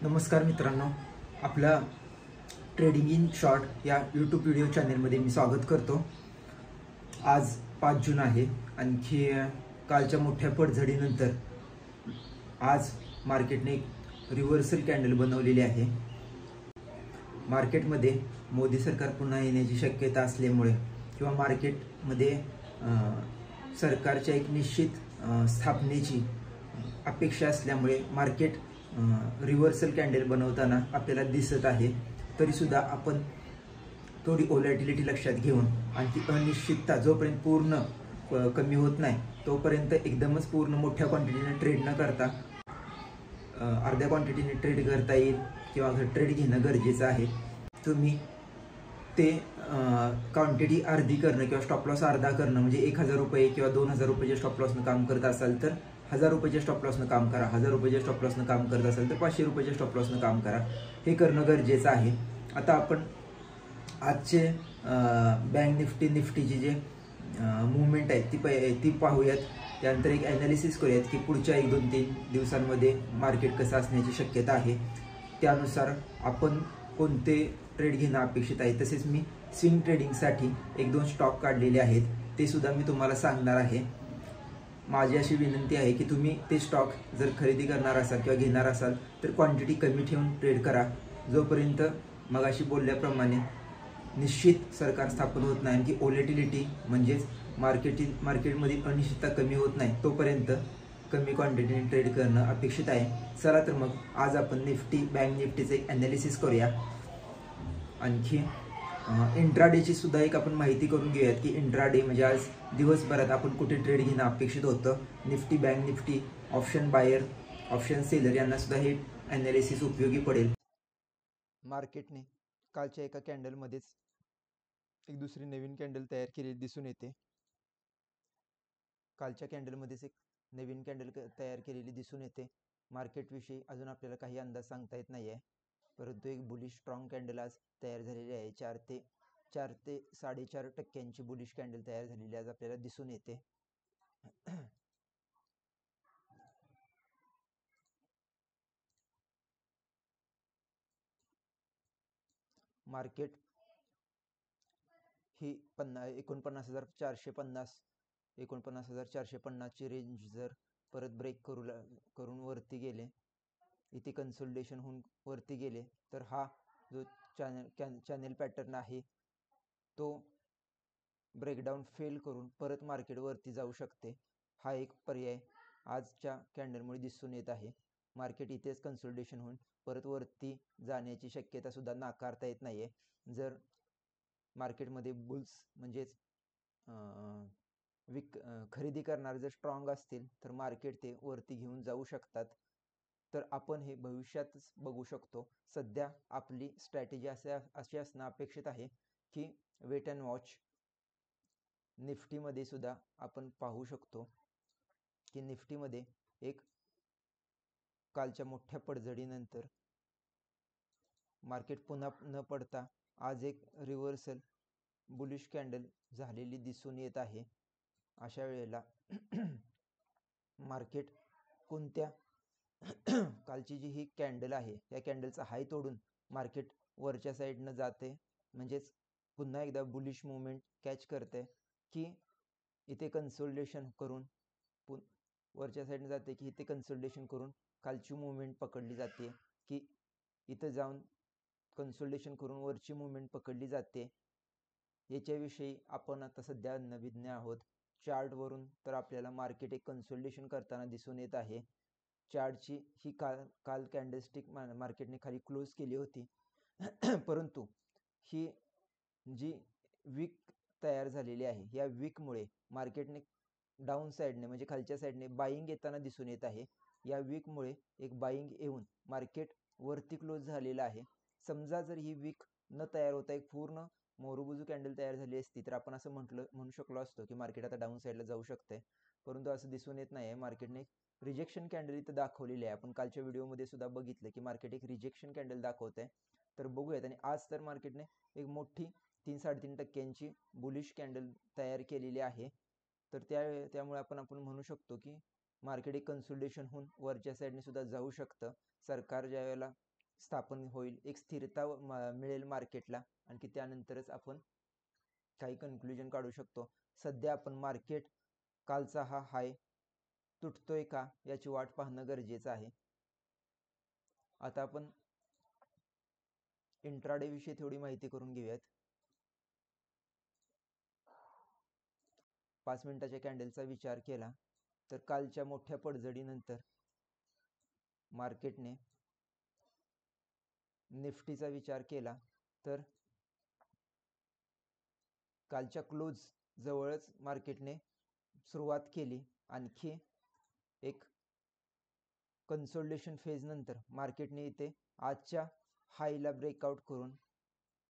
नमस्कार मित्रांनो, आपल्या ट्रेडिंग इन शॉर्ट या यूट्यूब व्हिडिओ चॅनलमध्ये मी स्वागत करतो। आज 5 जून आहे। आणखी कालच्या मोठ्या पडझडीनंतर आज मार्केटने एक रिव्हर्सल कॅन्डल बनवलेली आहे। मार्केटमध्ये मोदी सरकार पुन्हा येण्याची शक्यता असल्यामुळे किंवा मार्केटमध्ये सरकारच्या एक निश्चित स्थापनेची अपेक्षा असल्यामुळे मार्केट रिव्हर्सल कॅन्डल बनवताना आपल्याला दिसत आहे। तरी सुद्धा आपण थोडी व्होलॅटिलिटी लक्षात घेऊन आणि ती अनिश्चितता जोपर्यंत पूर्ण कमी होत नाही तोपर्यंत एकदमच पूर्ण मोठ्या क्वांटिटीने ट्रेड न करता अर्ध्या क्वांटिटीने ट्रेड करता येईल किंवा ट्रेड घेणं गरजेचं आहे। तुम्ही ते क्वांटिटी अर्धी करणं किंवा स्टॉप लॉस अर्धा करणं म्हणजे 1000 रुपये किंवा 2000 रुपयाच्या स्टॉप लॉसनं काम करत असाल तर 1000 रुपयाच्या स्टॉप लॉसनं काम करा। 1000 रुपयाच्या स्टॉप लॉसनं काम करत असाल तर 500 रुपयाच्या स्टॉप लॉसनं काम करा। हे करणं गरजेचं आहे। आता आपण आजचे बँक निफ्टीची जे मूवमेंट आहे ती पाहूयात। त्यानंतर एक ॲनालिसिस करूयात की पुढच्या 1-2-3 दिवसांमध्ये मार्केट कसं असण्याची शक्यता आहे। त्यानुसार आपण कोणते ट्रेड घेणं अपेक्षित आहे। तसेच मी स्विंग ट्रेडिंगसाठी 1-2 स्टॉक काढलेले आहेत, ते सुद्धा मी तुम्हाला सांगणार आहे। माझी अशी विनंती आहे की तुम्ही ते स्टॉक जर खरेदी करणार असाल किंवा घेणार असाल तर क्वांटिटी कमी ठेवून ट्रेड करा। जोपर्यंत मगाशी बोलल्याप्रमाणे निश्चित सरकार स्थापन होत नाही की व्होलॅटिलिटी म्हणजेच मार्केटमध्ये अनिश्चितता कमी होत नाही तोपर्यंत कमी क्वांटिटीने ट्रेड करणं अपेक्षित आहे। चला तर मग आज आपण बँक निफ्टीचं एक ॲनालिसिस करूया। आणखी इंट्राडेची सुद्धा एक आपण माहिती करून घेऊयात की इंट्राडे म्हणजे आज दिवसभरात आपण कुठे ट्रेड घेणं अपेक्षित होतं। Nifty, bank Nifty, option buyer, option seller यांना सुद्धा हे ॲनालिसिस उपयोगी पडेल। मार्केटने कालच्या एका कॅन्डलमध्येच एक दुसरी नवीन कॅन्डल तयार केलेली दिसून येते। कालच्या कॅन्डलमध्येच एक नवीन कॅन्डल तयार केलेली दिसून येते। मार्केटविषयी अजून आपल्याला काही अंदाज सांगता येत नाही आहे, परंतु एक बुलिश स्ट्रॉंग कॅन्डल आज तयार झालेली आहे। 4 ते 4.5% बुलिश कॅन्डल तयार झालेली आज आपल्याला दिसून येते। मार्केट ही 49,450 ची रेंज जर परत ब्रेक करून वरती गेले, इथे कन्सोलिडेशन होऊन वरती गेले तर हा जो चॅनल पॅटर्न आहे तो ब्रेकडाऊन फेल करून परत मार्केट वरती जाऊ शकते। हा एक पर्याय आजच्या कॅन्डलमुळे दिसून येत आहे। मार्केट इथेच कन्सोलिडेशन होऊन परत वरती जाण्याची शक्यता सुद्धा नाकारता येत नाहीये। जर मार्केटमध्ये बुल्स म्हणजेच खरेदी करणारे जर स्ट्रॉंग असतील तर मार्केट ते वरती घेऊन जाऊ शकतात। तर आपण हे भविष्यातच बघू शकतो। सध्या आपली स्ट्रॅटेजी अशी असणं अपेक्षित आहे की वेट अँड वॉच। निफ्टीमध्ये सुद्धा आपण पाहू शकतो की निफ्टीमध्ये एक कालच्या मोठ्या पडझडीनंतर मार्केट पुन्हा न पडता आज एक रिव्हर्सल बुलिश कॅन्डल झालेली दिसून येत आहे। अशा वेळेला मार्केट कोणत्या कालची जी ही कॅन्डल आहे या कॅन्डलचा हाय तोडून मार्केट वरच्या साईडनं जाते, म्हणजेच पुन्हा एकदा बुलिश मूवमेंट कॅच करते की इथे कन्सोलिडेशन करून वरच्या साईडनं जाते की इथे कन्सोलिडेशन करून कालची मूवमेंट पकडली जाते की इथं जाऊन कन्सोलिडेशन करून वरची मूवमेंट पकडली जाते। याच्याविषयी आपण आता सध्या नवीज्ञ आहोत। चार्टवरून तर आपल्याला मार्केट एक कन्सोलिडेशन करताना दिसून येत आहे। चार्टची ही काल कॅन्डलस्टिक मार्केटने खाली क्लोज केली होती परंतु ही जी वीक तयार झालेली आहे या वीकमुळे मार्केटने डाऊन साईडने म्हणजे खालच्या साईडने बाईंग येताना दिसून येत आहे। या वीकमुळे एक बाईंग येऊन मार्केट वरती क्लोज झालेलं आहे। समजा जर ही वीक न तयार होता एक पूर्ण मोरूबुजू कॅन्डल तयार झाली असती तर आपण असं म्हणू शकलो असतो की मार्केट आता डाऊन साईडला जाऊ शकते, परंतु असं दिसून येत नाही आहे। मार्केटने रिजेक्शन कॅन्डल इथं दाखवलेली आहे। आपण कालच्या व्हिडिओमध्ये सुद्धा बघितलं की मार्केट एक रिजेक्शन कॅन्डल दाखवत आहे। तर बघूयात। आणि आज तर मार्केटने एक मोठी 3-3.5% बुलिश कॅन्डल तयार केलेली आहे। तर त्यामुळे आपण म्हणू शकतो की मार्केट एक कन्सोलिडेशन होऊन वरच्या साईडने सुद्धा जाऊ शकतं। सरकार ज्या वेळेला स्थापन होईल, एक स्थिरता मिळेल मार्केटला, आणखी त्यानंतरच आपण काही कन्क्लुजन काढू शकतो. सध्या आपण मार्केट कालचा हा हाय तुटतोय का याची वाट पाहणं गरजेचं आहे. आता आपण इंट्राडे विषयी थोडी माहिती करून घेऊयात. 5 मिनिटाच्या कॅन्डलचा विचार केला तर कालच्या मोठ्या पडझडीनंतर मार्केटने निफ्टीचा विचार केला तर कालच्या क्लोज जवळच मार्केटने सुरुवात केली. आणखी एक कन्सोलिडेशन फेज नंतर मार्केटने इथे आजच्या हायला ब्रेकआउट करून,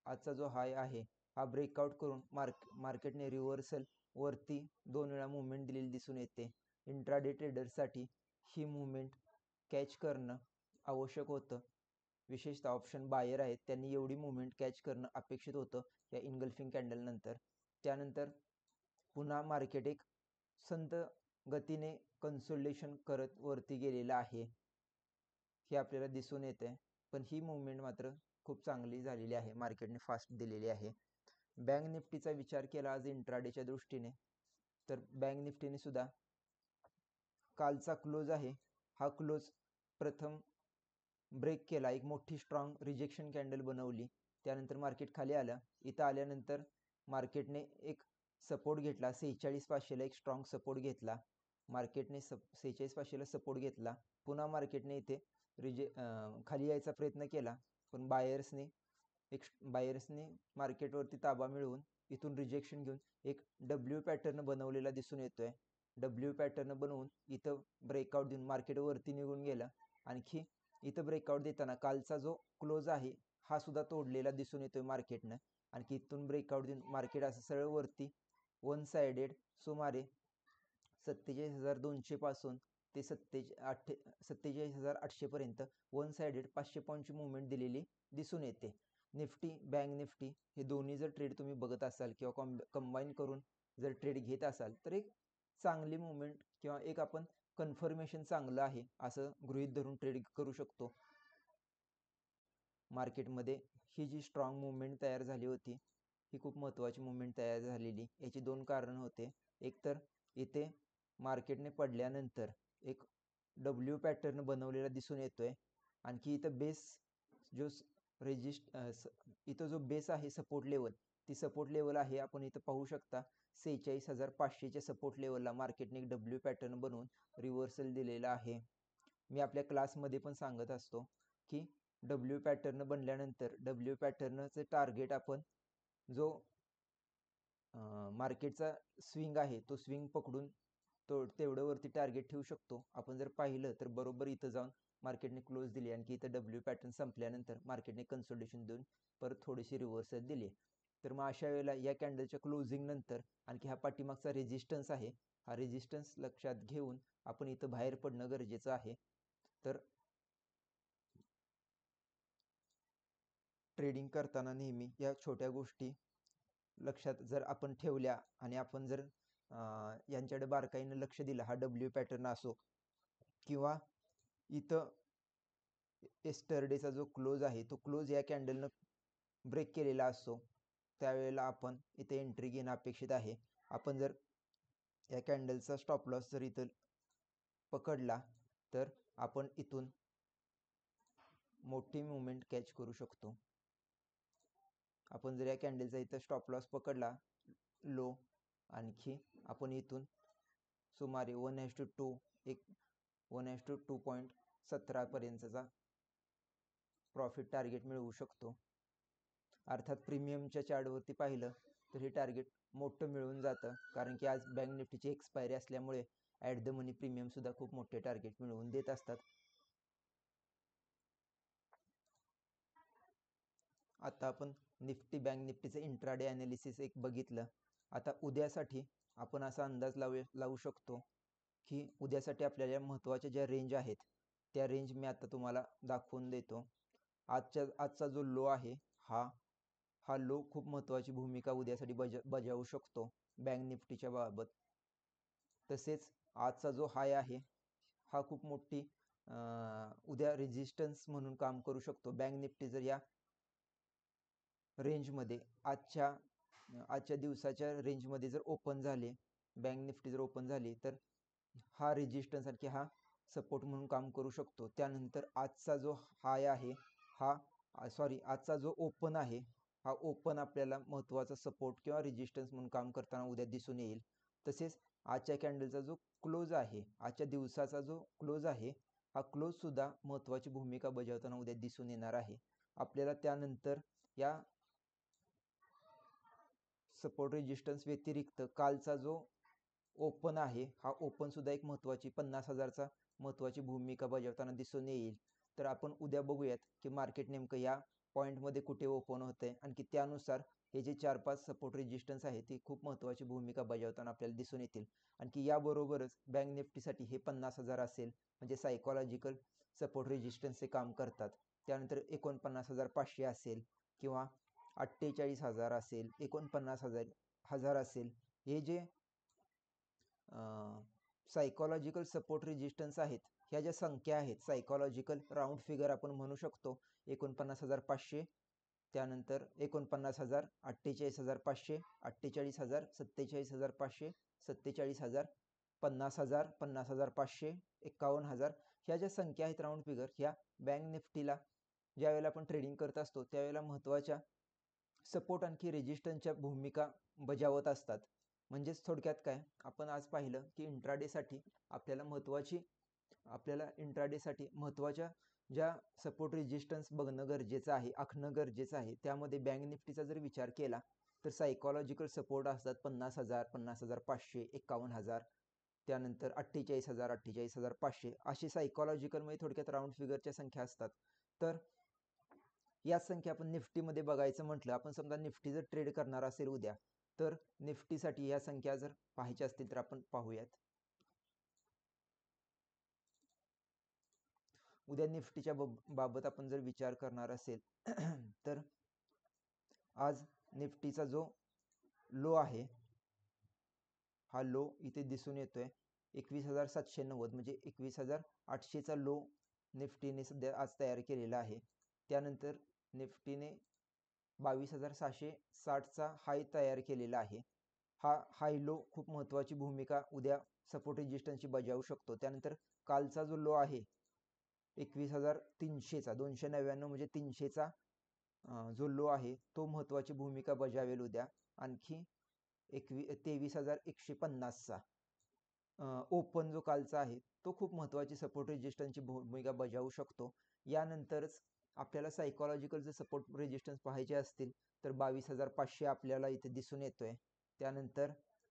आजचा जो हाय आहे हा ब्रेकआउट करून मार्केटने रिव्हर्सल वरती 2 वेळा मुवमेंट दिलेली दिसून येते. इंट्राडे ट्रेडर्ससाठी ही मुवमेंट कॅच करणं आवश्यक होतं. विशेषतः ऑप्शन बायर आहेत त्यांनी एवढी मुवमेंट कॅच करणं अपेक्षित होतं या इनगल्फिंग कॅन्डल नंतर. त्यानंतर पुन्हा मार्केट एक संत गतीने कन्सोलिडेशन करत वरती गेलेला आहे हे आपल्याला दिसून येते. पण ही मुवमेंट मात्र खूप चांगली झालेली आहे, मार्केटने फास्ट दिलेली आहे. बँक निफ्टीचा विचार केला आज इंट्राडेच्या दृष्टीने तर बँक निफ्टीने सुद्धा कालचा क्लोज आहे हा क्लोज प्रथम ब्रेक केला, एक मोठी स्ट्रॉंग रिजेक्शन कॅन्डल बनवली. त्यानंतर मार्केट खाली आलं. इथं आल्यानंतर मार्केटने एक सपोर्ट घेतला 46,500ला, एक स्ट्रॉंग सपोर्ट घेतला. मार्केटने 46,500ला सपोर्ट घेतला. पुन्हा मार्केटने इथे खाली यायचा प्रयत्न केला पण बायर्सने मार्केटवरती ताबा मिळवून इथून रिजेक्शन घेऊन एक डब्ल्यू पॅटर्न बनवलेला दिसून येतोय. डब्ल्यू पॅटर्न बनवून इथं ब्रेकआउट देऊन मार्केट वरती निघून गेलं. आणखी इथं ब्रेकआउट देताना कालचा जो क्लोज आहे हा सुद्धा तोडलेला दिसून येतोय मार्केटनं. आणखी इथून ब्रेकआउट देऊन मार्केट असं सरळ वरती वन साइडेड सुमारे 47,200 पासून ते 47,800 पर्यंत वन साइडेड 500 पॉईंटची मुवमेंट दिलेली दिसून येते. निफ्टी, बँक निफ्टी हे दोन्ही जर ट्रेड तुम्ही बघत असाल किंवा कंबाईन करून जर ट्रेड घेत असाल तर एक चांगली मुवमेंट किंवा एक आपण कन्फर्मेशन चांगलं आहे असं गृहीत धरून ट्रेड करू शकतो. मार्केटमध्ये ही जी स्ट्रॉंग मुवमेंट तयार झाली होती ही खूप महत्त्वाची मुवमेंट तयार झालेली. याची 2 कारण होते. एक तर इथे मार्केटने पडल्यानंतर एक डब्ल्यू पॅटर्न बनवलेला दिसून येतोय. आणखी इथं बेस जो इथं जो बेस आहे सपोर्ट लेवल, ती सपोर्ट लेवल आहे आपण इथं पाहू शकता 46,500च्या सपोर्ट लेवलला मार्केटने एक डब्ल्यू पॅटर्न बनवून रिव्हर्सल दिलेला आहे. मी आपल्या क्लासमध्ये पण सांगत असतो की डब्ल्यू पॅटर्न बनल्यानंतर डब्ल्यू पॅटर्नचे टार्गेट आपण जो मार्केटचा स्विंग आहे तो स्विंग पकडून तेवढं वरती टार्गेट ठेवू शकतो. आपण जर पाहिलं तर बरोबर इथं जाऊन मार्केटने क्लोज दिली. आणखी इथं डब्ल्यू पॅटर्न संपल्यानंतर मार्केटने कन्सोलिडेशन देऊन परत थोडीशी रिव्हर्सल दिली. तर मग अशा वेळेला या कॅन्डलच्या क्लोजिंग नंतर आणखी हा पाठीमागचा रेजिस्टन्स आहे, हा रेजिस्टन्स लक्षात घेऊन आपण इथं बाहेर पडणं गरजेचं आहे. तर ट्रेडिंग करताना नेहमी या छोट्या गोष्टी लक्षात जर आपण ठेवल्या आणि आपण जर यांच्याकडे बारकाईनं लक्ष दिलं, हा डब्ल्यू पॅटर्न असो किंवा इथं येस्टरडेचा जो क्लोज आहे तो क्लोज या कॅन्डलनं ब्रेक केलेला असो, त्यावेळेला आपण इथे एंट्री घेणं अपेक्षित आहे. आपण जर या कॅन्डलचा स्टॉप लॉस जर इथं पकडला तर आपण इथून मोठी मुवमेंट कॅच करू शकतो. आपण जर या कॅन्डलचा इथं स्टॉप लॉस पकडला लो, आणखी आपण इथून सुमारे 1:2 एक 1:2.17 पर्यंतचा प्रॉफिट टार्गेट मिळवू शकतो. अर्थात प्रीमियमच्या चार्टवरती पाहिलं तर हे टार्गेट मोठं मिळून जातं, कारण की आज बँक निफ्टीची एक्सपायरी असल्यामुळे ॲट द मनी प्रीमियम सुद्धा खूप मोठे टार्गेट मिळवून देत असतात. आता आपण निफ्टी, बँक निफ्टीचे इंट्राडे ॲनालिसिस एक बघितलं. आता उद्यासाठी आपण असा अंदाज लावू शकतो की उद्यासाठी आपल्याला महत्त्वाच्या ज्या रेंज आहेत त्या रेंज मी आता तुम्हाला दाखवून देतो. आजचा जो लो आहे हा लो खूप महत्त्वाची भूमिका उद्यासाठी बजावू शकतो बँक निफ्टीच्या बाबत. तसेच आजचा जो हाय आहे हा खूप मोठी उद्या रेजिस्टन्स म्हणून काम करू शकतो. बँक निफ्टी जर या रेंजमध्ये आजच्या दिवसाच्या रेंजमध्ये जर ओपन झाले, बँक निफ्टी जर ओपन झाली, तर हा रेजिस्टन्स आणखी हा सपोर्ट म्हणून काम करू शकतो. त्यानंतर आजचा जो हाय आहे आजचा जो ओपन आहे, हा ओपन आपल्याला महत्त्वाचा सपोर्ट किंवा रेजिस्टन्स म्हणून काम करताना उद्या दिसून येईल. तसेच आजच्या कॅन्डलचा जो क्लोज आहे, आजच्या दिवसाचा जो क्लोज आहे, हा क्लोज सुद्धा महत्त्वाची भूमिका बजावताना उद्या दिसून येणार आहे. आपल्याला त्यानंतर या सपोर्ट रेजिस्टन्स व्यतिरिक्त कालचा जो ओपन आहे, हा ओपन सुद्धा एक महत्त्वाची 50,000चा महत्त्वाची भूमिका बजावताना दिसून येईल. तर आपण उद्या बघूयात की मार्केट नेमकं या पॉईंटमध्ये कुठे ओपन होतंय, आणखी त्यानुसार हे जे 4-5 सपोर्ट रेजिस्टन्स आहे ती खूप महत्त्वाची भूमिका बजावताना आपल्याला दिसून येतील. आणखी याबरोबरच बँक निफ्टीसाठी हे 50,000 असेल, म्हणजे सायकॉलॉजिकल सपोर्ट रेजिस्टन्सचे काम करतात. त्यानंतर 49,500 असेल किंवा 48,000 असेल, 49,000 असेल, हे जे सायकॉलॉजिकल सपोर्ट रेजिस्टन्स आहेत, ह्या ज्या संख्या आहेत, सायकॉलॉजिकल राऊंड फिगर आपण म्हणू शकतो. 49,500, त्यानंतर 49,000, 48,500, 48,000, 47,500, 47,000, 50,000, 50,500, 51,000, ह्या ज्या संख्या आहेत राऊंड फिगर, ह्या बँक निफ्टीला ज्यावेळेला आपण ट्रेडिंग करत असतो त्यावेळेला महत्त्वाच्या सपोर्ट आणखी रेजिस्टन्सच्या भूमिका बजावत असतात. म्हणजेच थोडक्यात काय, आपण आज पाहिलं की इंट्राडेसाठी आपल्याला महत्त्वाच्या ज्या सपोर्ट रेजिस्टन्स बघणं गरजेचं आहे, आखणं गरजेचं आहे. त्यामध्ये बँक निफ्टीचा जर विचार केला तर सायकॉलॉजिकल सपोर्ट असतात 50,000, 50,500, 51,000, त्यानंतर 48,000, 48,500 असे सायकॉलॉजिकलमध्ये थोडक्यात राऊंड फिगरच्या संख्या असतात. तर याच संख्या आपण निफ्टीमध्ये बघायचं म्हटलं, आपण समजा निफ्टी जर ट्रेड करणार असेल उद्या, तर निफ्टीसाठी या संख्या जर पाहायच्या असतील तर आपण पाहूयात. उद्या निफ्टीच्या बाबत आपण जर विचार करणार असेल तर आज निफ्टीचा जो लो आहे, हा लो इथे दिसून येतोय 21,790, म्हणजे 21,800चा लो निफ्टीने सध्या आज तयार केलेला आहे. त्यानंतर निफ्टीने 22,660चा हाय तयार केलेला आहे. हा हाय लो खूप महत्त्वाची भूमिका उद्या सपोर्ट रेजिस्टन्सची बजावू शकतो. त्यानंतर कालचा जो लो आहे 21,300चा, 299 म्हणजे 300चा जो लो आहे तो महत्त्वाची भूमिका बजावेल उद्या. आणखी 23,150चा ओपन जो कालचा आहे तो खूप महत्त्वाची सपोर्ट रेजिस्टन्सची भूमिका बजावू शकतो. यानंतरच आपल्याला सायकॉलॉजिकल जर सपोर्ट रेजिस्टन्स पाहायचे असतील तर 22,500 आपल्याला इथे दिसून येतोय. त्यानंतर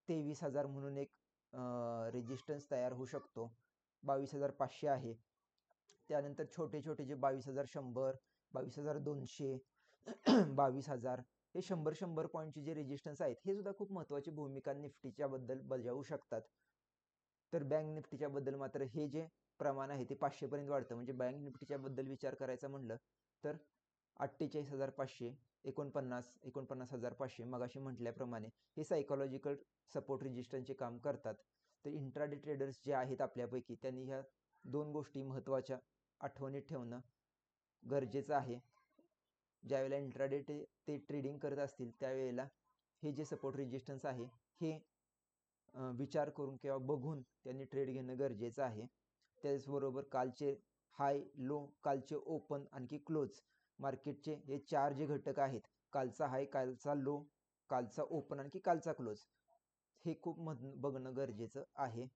23,000 म्हणून एक रेजिस्टन्स तयार होऊ शकतो, 22,500 आहे. त्यानंतर छोटे छोटे जे 22,100, 22,200, 22,000 हे 100 पॉईंटचे जे रेजिस्टन्स आहेत हे सुद्धा खूप महत्त्वाची भूमिका निफ्टीच्या बद्दल बजावू शकतात. तर बँक निफ्टीच्या बद्दल मात्र हे जे प्रमाण आहे ते 500 पर्यंत वाढतं. म्हणजे बँक निफ्टीच्या बद्दल विचार करायचा म्हणलं तर 48,500, 49,500 मगाशी म्हटल्याप्रमाणे हे सायकॉलॉजिकल सपोर्ट रेजिस्टन्सचे काम करतात. तर इंट्राडे ट्रेडर्स जे आहेत आपल्यापैकी त्यांनी ह्या दोन गोष्टी महत्त्वाच्या आठवणीत ठेवणं गरजेचं आहे. ज्यावेळेला इंट्राडे ते ट्रेडिंग करत असतील त्यावेळेला हे जे सपोर्ट रेजिस्टन्स आहे हे विचार करून किंवा बघून त्यांनी ट्रेड घेणं गरजेचं आहे. त्याचबरोबर कालचे हाय लो, कालचे ओपन आणखी क्लोज, मार्केटचे हे 4 जे घटक आहेत, कालचा हाय, कालचा लो, कालचा ओपन आणखी कालचा क्लोज, हे खूप बघणं गरजेचं आहे.